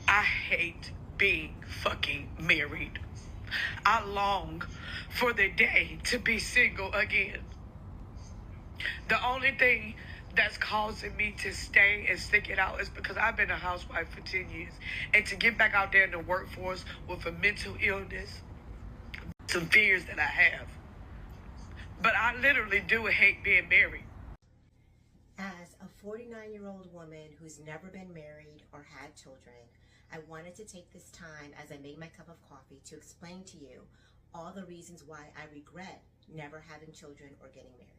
I hate being fucking married. I long for the day to be single again. The only thing that's causing me to stay and stick it out is because I've been a housewife for 10 years. And to get back out there in the workforce with a mental illness, some fears that I have. But I literally do hate being married. As a 49-year-old woman who's never been married or had children, I wanted to take this time as I make my cup of coffee to explain to you all the reasons why I regret never having children or getting married.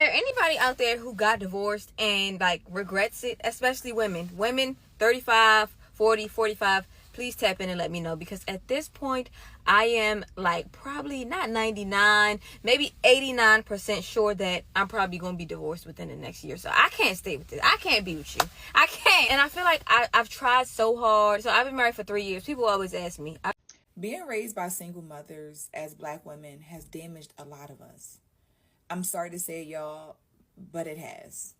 Is there anybody out there who got divorced and like regrets it? Especially women 35, 40, 45, please tap in and let me know, because at this point I am like probably not 99, maybe 89% sure that I'm probably going to be divorced within the next year. So I can't stay with this. I can't be with you. I can't. And I feel like I've tried so hard. So I've been married for 3 years. People always ask me. Being raised by single mothers as Black women has damaged a lot of us. I'm sorry to say it, y'all, but it has.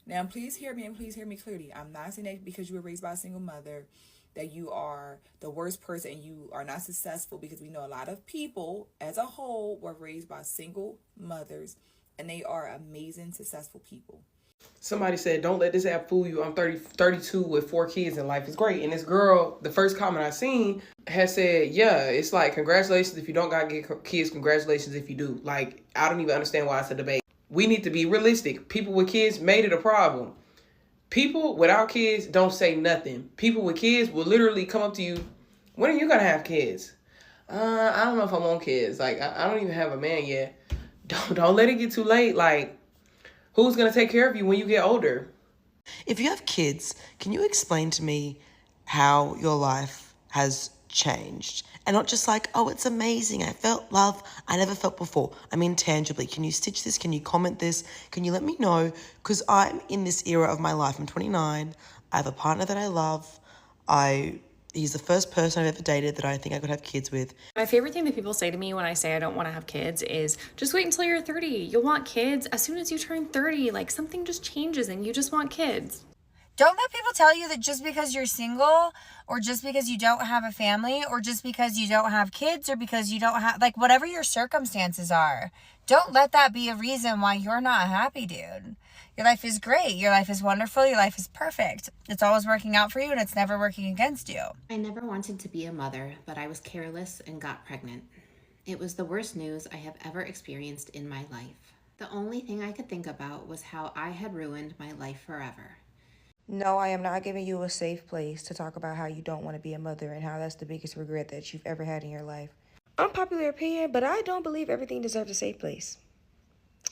Now, please hear me and please hear me clearly. I'm not saying that because you were raised by a single mother that you are the worst person and you are not successful, because we know a lot of people as a whole were raised by single mothers and they are amazing, successful people. Somebody said, don't let this app fool you. I'm 32 with 4 kids and life is great. And this girl, the first comment I seen, has said, yeah, it's like, congratulations if you don't got to get kids, congratulations if you do. Like, I don't even understand why it's a debate. We need to be realistic. People with kids made it a problem. People without kids don't say nothing. People with kids will literally come up to you, when are you going to have kids? I don't know if I want kids. Like, I don't even have a man yet. Don't let it get too late. Like, who's going to take care of you when you get older? If you have kids, can you explain to me how your life has changed? And not just like, oh, it's amazing, I felt love I never felt before. I mean, tangibly. Can you stitch this? Can you comment this? Can you let me know? Because I'm in this era of my life. I'm 29. I have a partner that I love. He's the first person I've ever dated that I think I could have kids with. My favorite thing that people say to me when I say I don't want to have kids is, just wait until you're 30. You'll want kids as soon as you turn 30. Like, something just changes and you just want kids. Don't let people tell you that just because you're single or just because you don't have a family or just because you don't have kids or because you don't have, like, whatever your circumstances are, don't let that be a reason why you're not happy, dude. Your life is great. Your life is wonderful. Your life is perfect. It's always working out for you and it's never working against you. I never wanted to be a mother, but I was careless and got pregnant. It was the worst news I have ever experienced in my life. The only thing I could think about was how I had ruined my life forever. No, I am not giving you a safe place to talk about how you don't want to be a mother and how that's the biggest regret that you've ever had in your life. Unpopular opinion, but I don't believe everything deserves a safe place.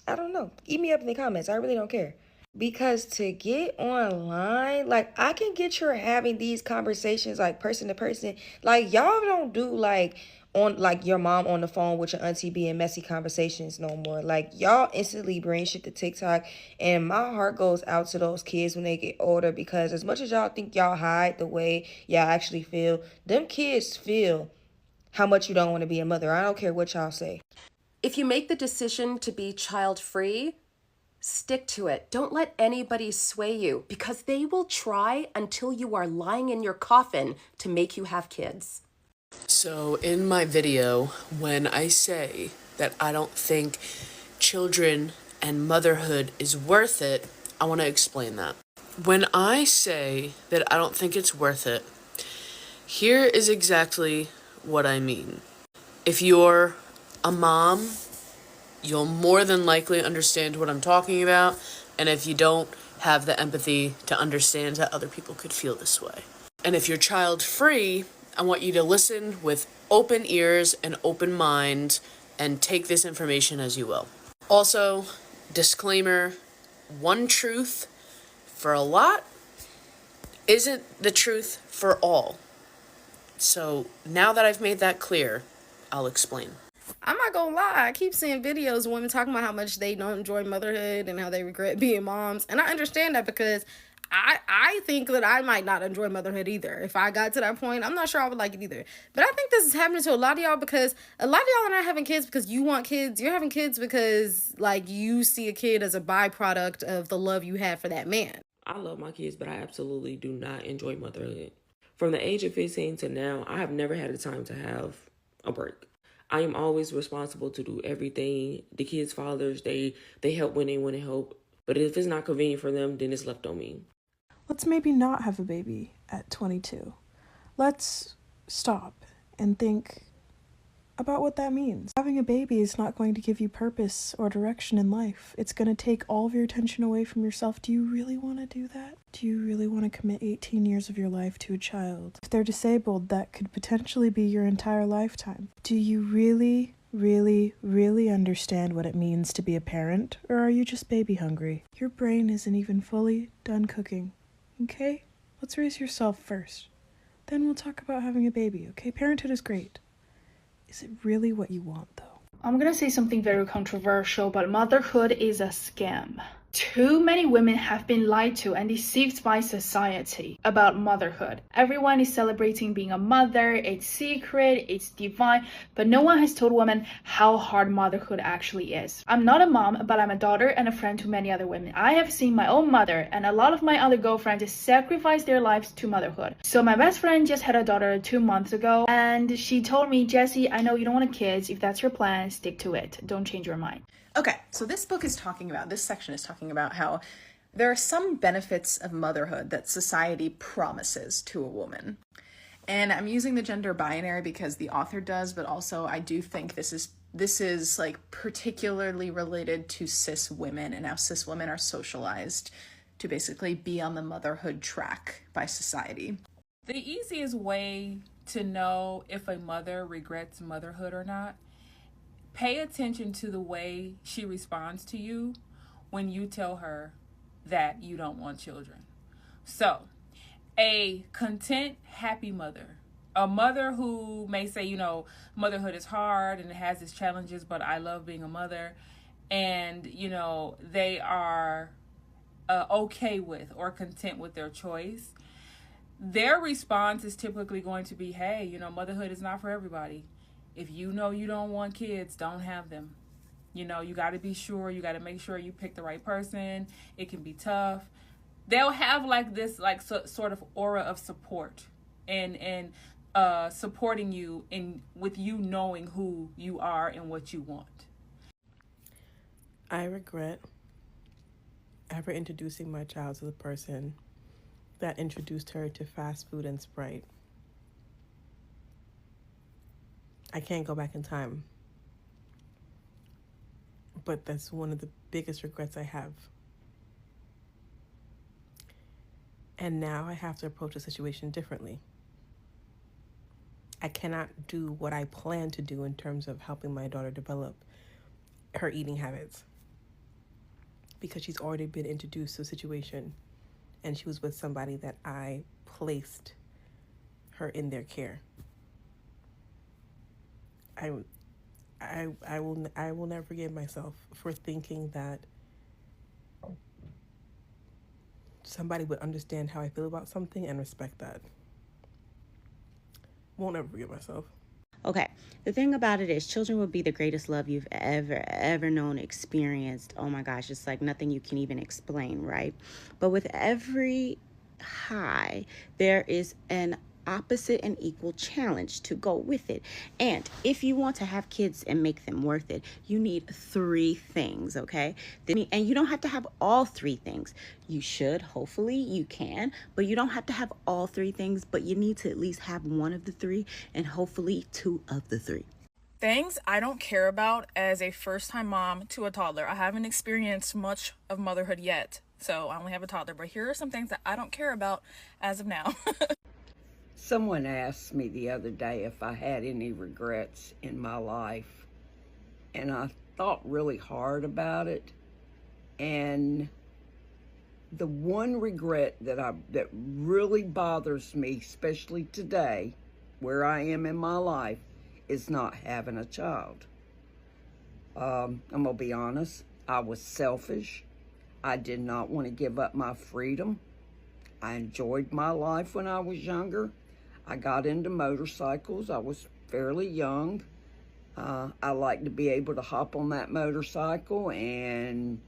I don't know. Eat me up in the comments. I really don't care. Because to get online, like, I can get you're having these conversations like person to person. Like, y'all don't do like on like your mom on the phone with your auntie being messy conversations no more. Like, y'all instantly bring shit to TikTok, and my heart goes out to those kids when they get older, because as much as y'all think y'all hide the way y'all actually feel, them kids feel how much you don't want to be a mother. I don't care what y'all say. If you make the decision to be child-free, stick to it. Don't let anybody sway you, because they will try until you are lying in your coffin to make you have kids. So in my video, when I say that I don't think children and motherhood is worth it, I want to explain that. When I say that I don't think it's worth it, here is exactly what I mean. If you're a mom, you'll more than likely understand what I'm talking about, and if you don't, have the empathy to understand that other people could feel this way. And if you're child-free, I want you to listen with open ears and open mind and take this information as you will. Also, disclaimer, one truth for a lot isn't the truth for all. So now that I've made that clear, I'll explain. I'm not gonna lie, I keep seeing videos of women talking about how much they don't enjoy motherhood and how they regret being moms. And I understand that, because I think that I might not enjoy motherhood either. If I got to that point, I'm not sure I would like it either. But I think this is happening to a lot of y'all, because a lot of y'all are not having kids because you want kids. You're having kids because, like, you see a kid as a byproduct of the love you have for that man. I love my kids, but I absolutely do not enjoy motherhood. From the age of 15 to now, I have never had a time to have a break. I am always responsible to do everything. The kids' fathers, they help when they want to help. But if it's not convenient for them, then it's left on me. Let's maybe not have a baby at 22. Let's stop and think about what that means. Having a baby is not going to give you purpose or direction in life. It's going to take all of your attention away from yourself. Do you really want to do that? Do you really want to commit 18 years of your life to a child? If they're disabled, that could potentially be your entire lifetime. Do you really understand what it means to be a parent, or are you just baby hungry? Your brain isn't even fully done cooking, okay? Let's raise yourself first. Then we'll talk about having a baby, okay? Parenthood is great. Is it really what you want, though? I'm gonna say something very controversial, but motherhood is a scam. Too many women have been lied to and deceived by society about motherhood. Everyone is celebrating being a mother, it's secret, it's divine, but no one has told women how hard motherhood actually is. I'm not a mom, but I'm a daughter and a friend to many other women. I have seen my own mother and a lot of my other girlfriends sacrifice their lives to motherhood. So my best friend just had a daughter 2 months ago, and she told me, Jessie, I know you don't want kids. If that's your plan, stick to it. Don't change your mind. Okay, so this section is talking about how there are some benefits of motherhood that society promises to a woman. And I'm using the gender binary because the author does, but also I do think this is like particularly related to cis women and how cis women are socialized to basically be on the motherhood track by society. The easiest way to know if a mother regrets motherhood or not, pay attention to the way she responds to you when you tell her that you don't want children. So, a content, happy mother, a mother who may say, you know, motherhood is hard and it has its challenges, but I love being a mother, and, you know, they are okay with or content with their choice. Their response is typically going to be, hey, you know, motherhood is not for everybody. If you know you don't want kids, don't have them. You know, you got to be sure. You got to make sure you pick the right person. It can be tough. They'll have like this sort of aura of support and supporting you with you knowing who you are and what you want. I regret ever introducing my child to the person that introduced her to fast food and Sprite. I can't go back in time, but that's one of the biggest regrets I have. And now I have to approach the situation differently. I cannot do what I plan to do in terms of helping my daughter develop her eating habits, because she's already been introduced to a situation and she was with somebody that I placed her in their care. I will never forgive myself for thinking that somebody would understand how I feel about something and respect that. Won't ever forgive myself. Okay, the thing about it is children will be the greatest love you've ever known, experienced. Oh my gosh, it's like nothing you can even explain, right? But with every high, there is an opposite and equal challenge to go with it. And if you want to have kids and make them worth it, you need 3 things, okay? And you don't have to have all 3 things. You should, hopefully you can, but you don't have to have all 3 things, but you need to at least have 1 of the 3 and hopefully 2 of the 3. Things I don't care about as a first-time mom to a toddler. I haven't experienced much of motherhood yet, so I only have a toddler, but here are some things that I don't care about as of now. Someone asked me the other day if I had any regrets in my life, and I thought really hard about it. And the one regret that really bothers me, especially today, where I am in my life, is not having a child. I'm gonna be honest. I was selfish. I did not want to give up my freedom. I enjoyed my life when I was younger. I got into motorcycles. I was fairly young. I like to be able to hop on that motorcycle and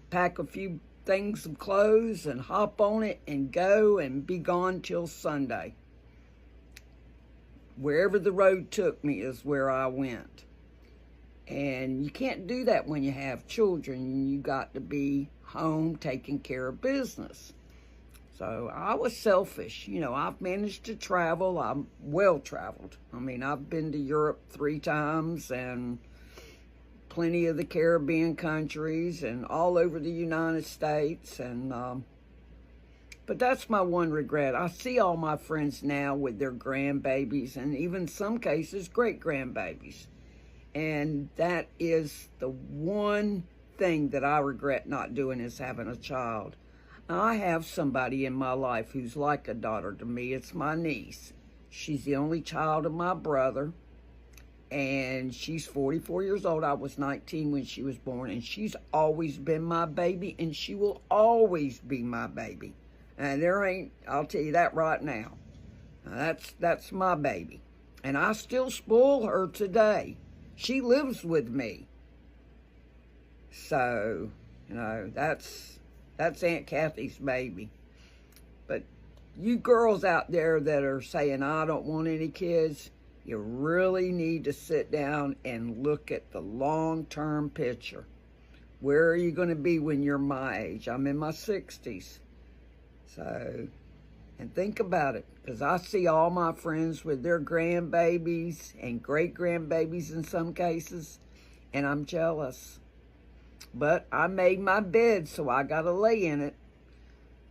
pack a few things of clothes and hop on it and go and be gone till Sunday. wherever the road took me is where I went. And you can't do that when you have children. You got to be home taking care of business. So I was selfish. You know, I've managed to travel. I'm well traveled. I mean, I've been to Europe 3 times and plenty of the Caribbean countries and all over the United States. And but that's my one regret. I see all my friends now with their grandbabies and even some cases great-grandbabies. And that is the one thing that I regret not doing, is having a child. I have somebody in my life who's like a daughter to me. It's my niece. She's the only child of my brother, and she's 44 years old. I was 19 when she was born, and she's always been my baby, and she will always be my baby. And there ain't, I'll tell you that right now. That's my baby. And I still spoil her today. She lives with me. So, you know, that's Aunt Kathy's baby. But you girls out there that are saying, I don't want any kids, you really need to sit down and look at the long-term picture. Where are you going to be when you're my age? I'm in my 60s. So, and think about it, because I see all my friends with their grandbabies and great-grandbabies in some cases, and I'm jealous. But I made my bed, so I got to lay in it.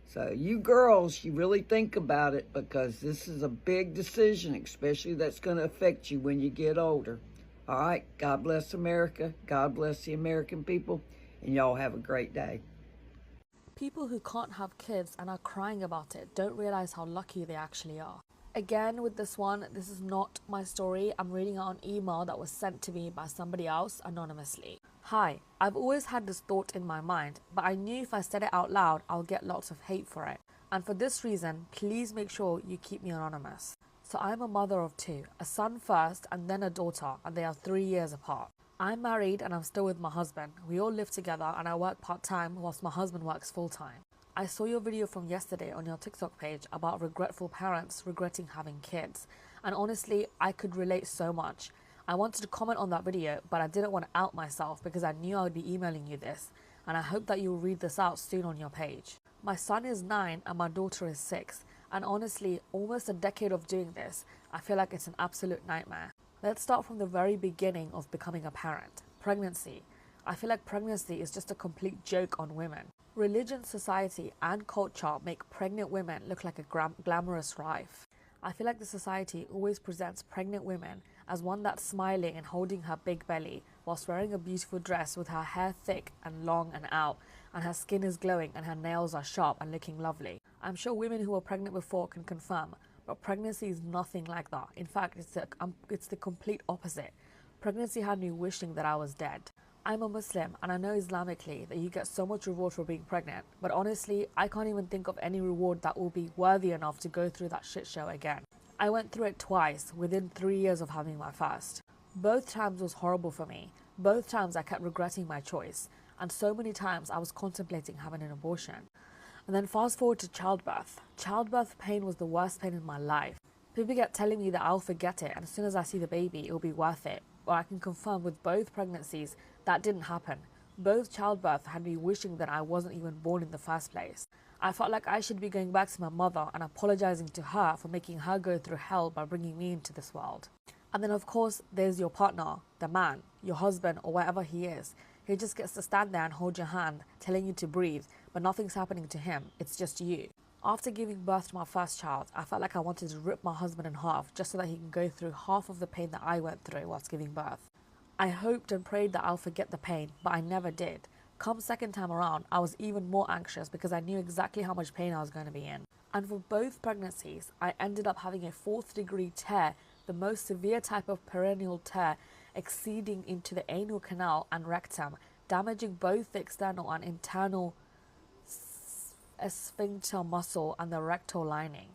So you girls, you really think about it, because this is a big decision, especially that's going to affect you when you get older. All right, God bless America. God bless the American people, and y'all have a great day. People who can't have kids and are crying about it don't realize how lucky they actually are. Again, with this one, this is not my story. I'm reading out an email that was sent to me by somebody else anonymously. Hi, I've always had this thought in my mind, but I knew if I said it out loud, I'll get lots of hate for it. And for this reason, please make sure you keep me anonymous. So I'm a mother of 2, a son first and then a daughter, and they are 3 years apart. I'm married and I'm still with my husband. We all live together and I work part-time whilst my husband works full-time. I saw your video from yesterday on your TikTok page about regretful parents regretting having kids. And honestly, I could relate so much. I wanted to comment on that video, but I didn't want to out myself because I knew I would be emailing you this. And I hope that you will read this out soon on your page. My son is 9 and my daughter is 6. And honestly, almost a decade of doing this, I feel like it's an absolute nightmare. Let's start from the very beginning of becoming a parent. Pregnancy. I feel like pregnancy is just a complete joke on women. Religion, society, and culture make pregnant women look like a glamorous wife. I feel like the society always presents pregnant women as one that's smiling and holding her big belly whilst wearing a beautiful dress with her hair thick and long and out, and her skin is glowing and her nails are sharp and looking lovely. I'm sure women who were pregnant before can confirm, but pregnancy is nothing like that. In fact, it's the complete opposite. Pregnancy had me wishing that I was dead. I'm a Muslim and I know Islamically that you get so much reward for being pregnant, but honestly, I can't even think of any reward that will be worthy enough to go through that shit show again. I went through it twice within 3 years of having my first. Both times was horrible for me. Both times I kept regretting my choice, and so many times I was contemplating having an abortion. And then fast forward to childbirth. Childbirth pain was the worst pain in my life. People kept telling me that I'll forget it and as soon as I see the baby, it'll be worth it. But I can confirm with both pregnancies, that didn't happen. Both childbirth had me wishing that I wasn't even born in the first place. I felt like I should be going back to my mother and apologizing to her for making her go through hell by bringing me into this world. And then of course, there's your partner, the man, your husband or whatever he is. He just gets to stand there and hold your hand, telling you to breathe, but nothing's happening to him, it's just you. After giving birth to my first child, I felt like I wanted to rip my husband in half just so that he can go through half of the pain that I went through whilst giving birth. I hoped and prayed that I'll forget the pain, but I never did. Come second time around, I was even more anxious because I knew exactly how much pain I was going to be in. And for both pregnancies, I ended up having a 4th degree tear, the most severe type of perineal tear, exceeding into the anal canal and rectum, damaging both the external and internal sphincter muscle and the rectal lining.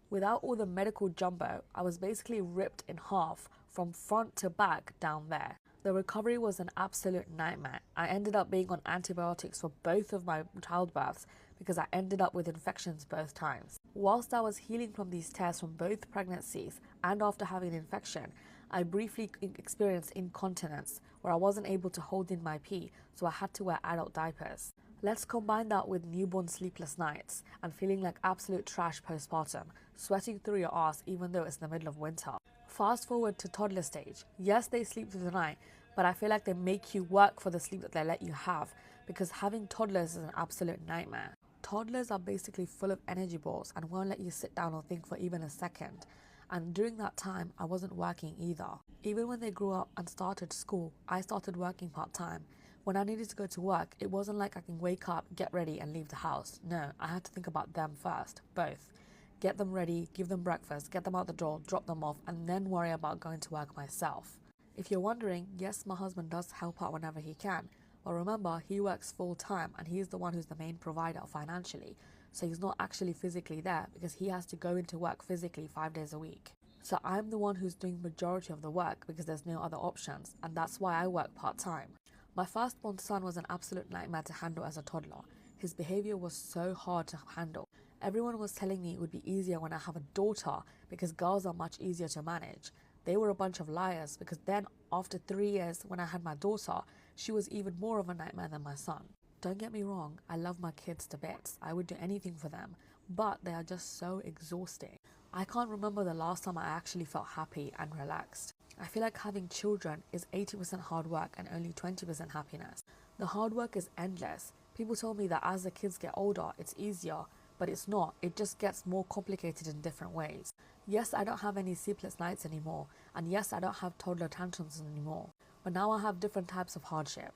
Without all the medical jumbo, I was basically ripped in half from front to back down there. The recovery was an absolute nightmare. I ended up being on antibiotics for both of my childbirths because I ended up with infections both times. Whilst I was healing from these tears from both pregnancies and after having an infection, I briefly experienced incontinence where I wasn't able to hold in my pee, so I had to wear adult diapers. Let's combine that with newborn sleepless nights and feeling like absolute trash postpartum, sweating through your ass even though it's the middle of winter. Fast forward to toddler stage. Yes, they sleep through the night, but I feel like they make you work for the sleep that they let you have, because having toddlers is an absolute nightmare. Toddlers are basically full of energy balls and won't let you sit down or think for even a second. And during that time, I wasn't working either. Even when they grew up and started school, I started working part-time. When I needed to go to work, it wasn't like I can wake up, get ready and leave the house. No, I had to think about them first, both. Get them ready, give them breakfast, get them out the door, drop them off, and then worry about going to work myself. If you're wondering, yes, my husband does help out whenever he can. But remember, he works full-time and he's the one who's the main provider financially. So he's not actually physically there because he has to go into work physically 5 days a week. So I'm the one who's doing majority of the work because there's no other options, and that's why I work part-time. My firstborn son was an absolute nightmare to handle as a toddler. His behavior was so hard to handle. Everyone was telling me it would be easier when I have a daughter because girls are much easier to manage. They were a bunch of liars because then after 3 years when I had my daughter, she was even more of a nightmare than my son. Don't get me wrong, I love my kids to bits. I would do anything for them, but they are just so exhausting. I can't remember the last time I actually felt happy and relaxed. I feel like having children is 80% hard work and only 20% happiness. The hard work is endless. People told me that as the kids get older, it's easier, but it's not. It just gets more complicated in different ways. Yes, I don't have any sleepless nights anymore, and yes, I don't have toddler tantrums anymore, but now I have different types of hardship.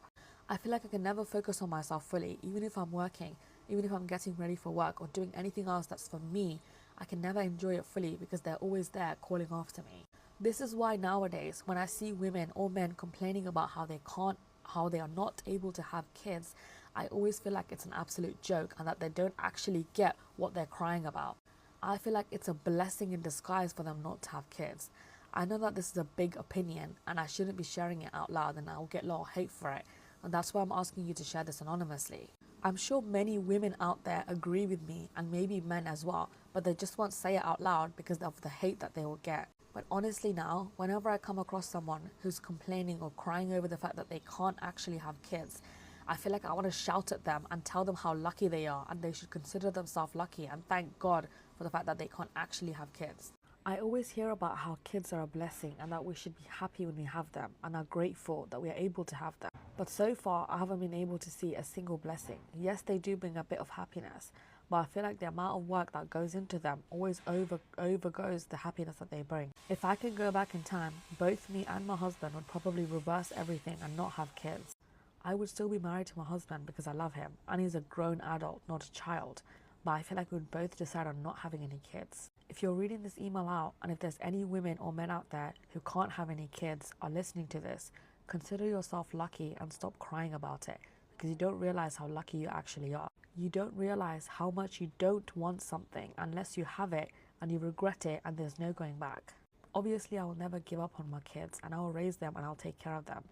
I feel like I can never focus on myself fully, even if I'm working, even if I'm getting ready for work or doing anything else that's for me. I can never enjoy it fully because they're always there calling after me. This is why nowadays, when I see women or men complaining about how they are not able to have kids, I always feel like it's an absolute joke and that they don't actually get what they're crying about. I feel like it's a blessing in disguise for them not to have kids. I know that this is a big opinion and I shouldn't be sharing it out loud and I'll get a lot of hate for it, and that's why I'm asking you to share this anonymously. I'm sure many women out there agree with me and maybe men as well, but they just won't say it out loud because of the hate that they will get. But honestly now, whenever I come across someone who's complaining or crying over the fact that they can't actually have kids, I feel like I want to shout at them and tell them how lucky they are and they should consider themselves lucky and thank God for the fact that they can't actually have kids. I always hear about how kids are a blessing and that we should be happy when we have them and are grateful that we are able to have them. But so far, I haven't been able to see a single blessing. Yes, they do bring a bit of happiness, but I feel like the amount of work that goes into them always overgoes the happiness that they bring. If I could go back in time, both me and my husband would probably reverse everything and not have kids. I would still be married to my husband because I love him and he's a grown adult, not a child. But I feel like we would both decide on not having any kids. If you're reading this email out and if there's any women or men out there who can't have any kids are listening to this, consider yourself lucky and stop crying about it because you don't realize how lucky you actually are. You don't realize how much you don't want something unless you have it and you regret it and there's no going back. Obviously, I will never give up on my kids and I will raise them and I'll take care of them.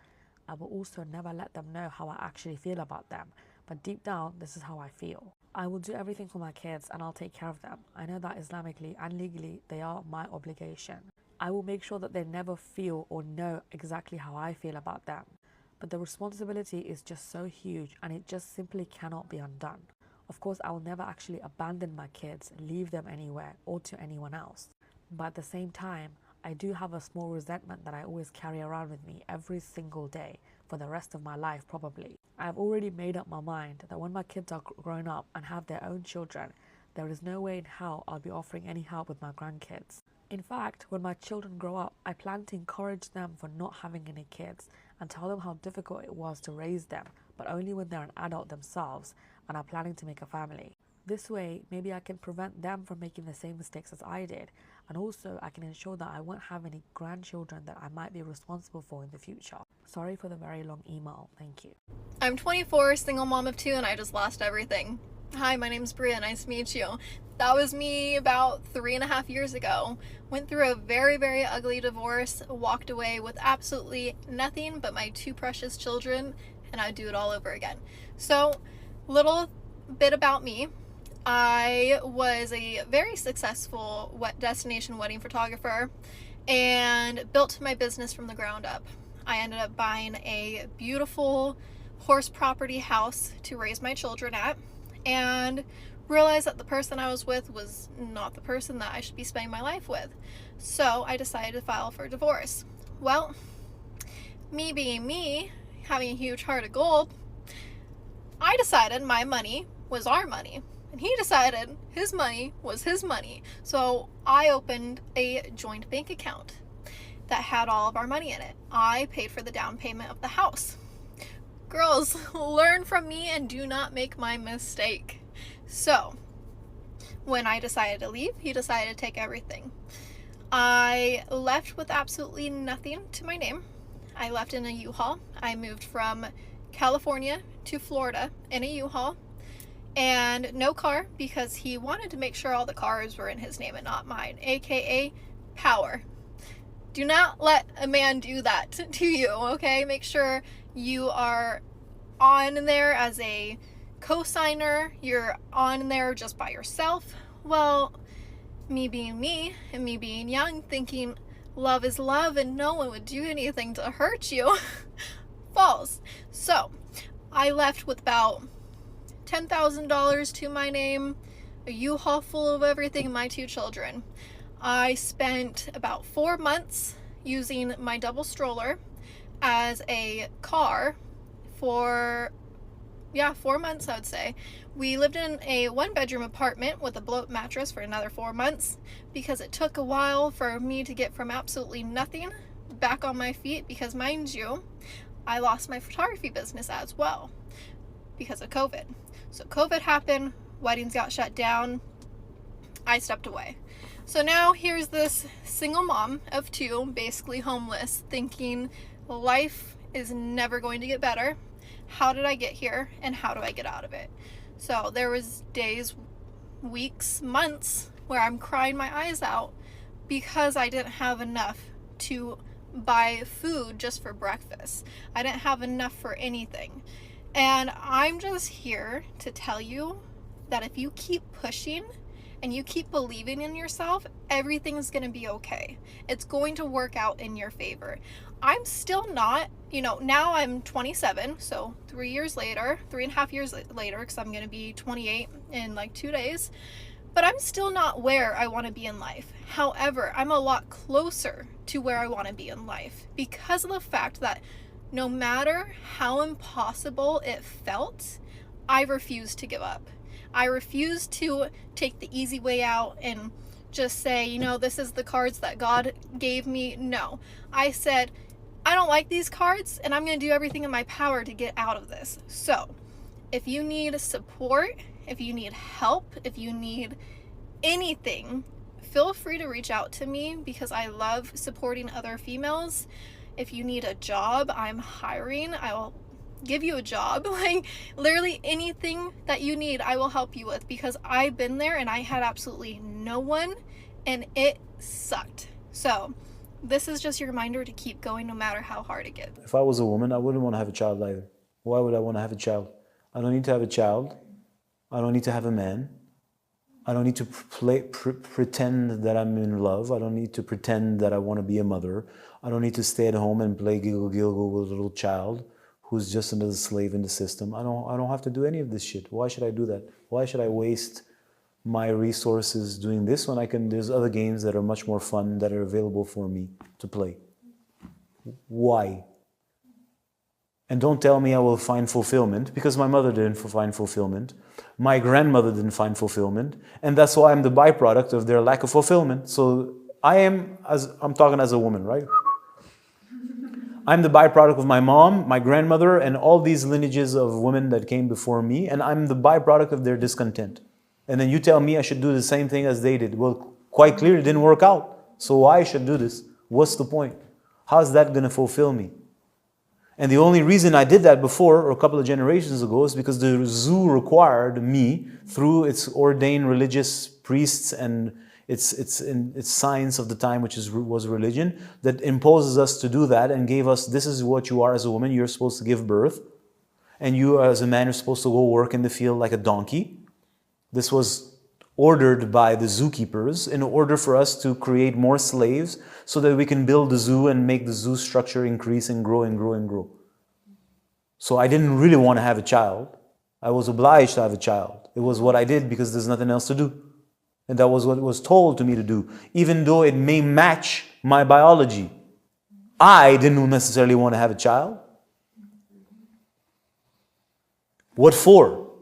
I will also never let them know how I actually feel about them, but deep down, this is how I feel. I will do everything for my kids and I'll take care of them. I know that Islamically and legally, they are my obligation. I will make sure that they never feel or know exactly how I feel about them. But the responsibility is just so huge and it just simply cannot be undone. Of course, I will never actually abandon my kids, leave them anywhere or to anyone else. But at the same time, I do have a small resentment that I always carry around with me every single day for the rest of my life probably. I have already made up my mind that when my kids are grown up and have their own children, there is no way in hell I'll be offering any help with my grandkids. In fact, when my children grow up, I plan to encourage them for not having any kids and tell them how difficult it was to raise them, but only when they're an adult themselves and are planning to make a family. This way, maybe I can prevent them from making the same mistakes as I did, and also I can ensure that I won't have any grandchildren that I might be responsible for in the future. Sorry for the very long email, thank you. I'm 24, single mom of 2, and I just lost everything. Hi, my name's Bria, nice to meet you. That was me about 3.5 years ago. Went through a very, very ugly divorce, walked away with absolutely nothing but my 2 precious children, and I'd do it all over again. So, little bit about me. I was a very successful destination wedding photographer and built my business from the ground up. I ended up buying a beautiful horse property house to raise my children at, and realized that the person I was with was not the person that I should be spending my life with. So I decided to file for divorce. Well, me being me, having a huge heart of gold, I decided my money was our money, and he decided his money was his money. So I opened a joint bank account that had all of our money in it. I paid for the down payment of the house. Girls, learn from me and do not make my mistake. So when I decided to leave, he decided to take everything. I left with absolutely nothing to my name. I left in a U-Haul. I moved from California to Florida in a U-Haul, and no car, because he wanted to make sure all the cars were in his name and not mine, aka power. Do not let a man do that to you, okay? Make sure you are on there as a co-signer. You're on there just by yourself. Well, me being me and me being young, thinking love is love and no one would do anything to hurt you, false. So I left with about $10,000 to my name, a U-Haul full of everything, and my 2 children. I spent about 4 months using my double stroller as a car for 4 months, I would say. We lived in a 1-bedroom apartment with a blow-up mattress for another 4 months, because it took a while for me to get from absolutely nothing back on my feet, because mind you, I lost my photography business as well because of COVID. So COVID happened, weddings got shut down, I stepped away. So now here's this single mom of 2, basically homeless, thinking life is never going to get better. How did I get here and how do I get out of it? So there was days, weeks, months where I'm crying my eyes out because I didn't have enough to buy food just for breakfast. I didn't have enough for anything. And I'm just here to tell you that if you keep pushing and you keep believing in yourself, everything's going to be okay. It's going to work out in your favor. I'm still not, now I'm 27, so 3.5 years later, because I'm going to be 28 in like 2 days, but I'm still not where I want to be in life. However, I'm a lot closer to where I want to be in life because of the fact that no matter how impossible it felt, I refused to give up. I refused to take the easy way out and just say, this is the cards that God gave me. No, I said, I don't like these cards and I'm going to do everything in my power to get out of this. So if you need support, if you need help, if you need anything, feel free to reach out to me because I love supporting other females. If you need a job, I'm hiring. I will give you a job. Like literally anything that you need, I will help you with because I've been there and I had absolutely no one and it sucked. So this is just your reminder to keep going no matter how hard it gets. If I was a woman, I wouldn't want to have a child either. Why would I want to have a child? I don't need to have a child. I don't need to have a man. I don't need to pretend that I'm in love. I don't need to pretend that I want to be a mother. I don't need to stay at home and play giggle giggle with a little child who's just another slave in the system. I don't have to do any of this shit. Why should I do that? Why should I waste my resources doing this when there's other games that are much more fun that are available for me to play? Why? And don't tell me I will find fulfillment, because my mother didn't find fulfillment. My grandmother didn't find fulfillment. And that's why I'm the byproduct of their lack of fulfillment. So I'm talking as a woman, right? I'm the byproduct of my mom, my grandmother, and all these lineages of women that came before me, and I'm the byproduct of their discontent. And then you tell me I should do the same thing as they did. Well, quite clearly it didn't work out. So why I should do this? What's the point? How's that going to fulfill me? And the only reason I did that before, or a couple of generations ago, is because the zoo required me, through its ordained religious priests and its science of the time, which was religion, that imposes us to do that and gave us, this is what you are as a woman, you're supposed to give birth, and you as a man are supposed to go work in the field like a donkey. This was ordered by the zookeepers in order for us to create more slaves so that we can build the zoo and make the zoo structure increase and grow and grow and grow. So I didn't really want to have a child. I was obliged to have a child. It was what I did because there's nothing else to do. And that was what was told to me to do, even though it may match my biology. I didn't necessarily want to have a child. What for?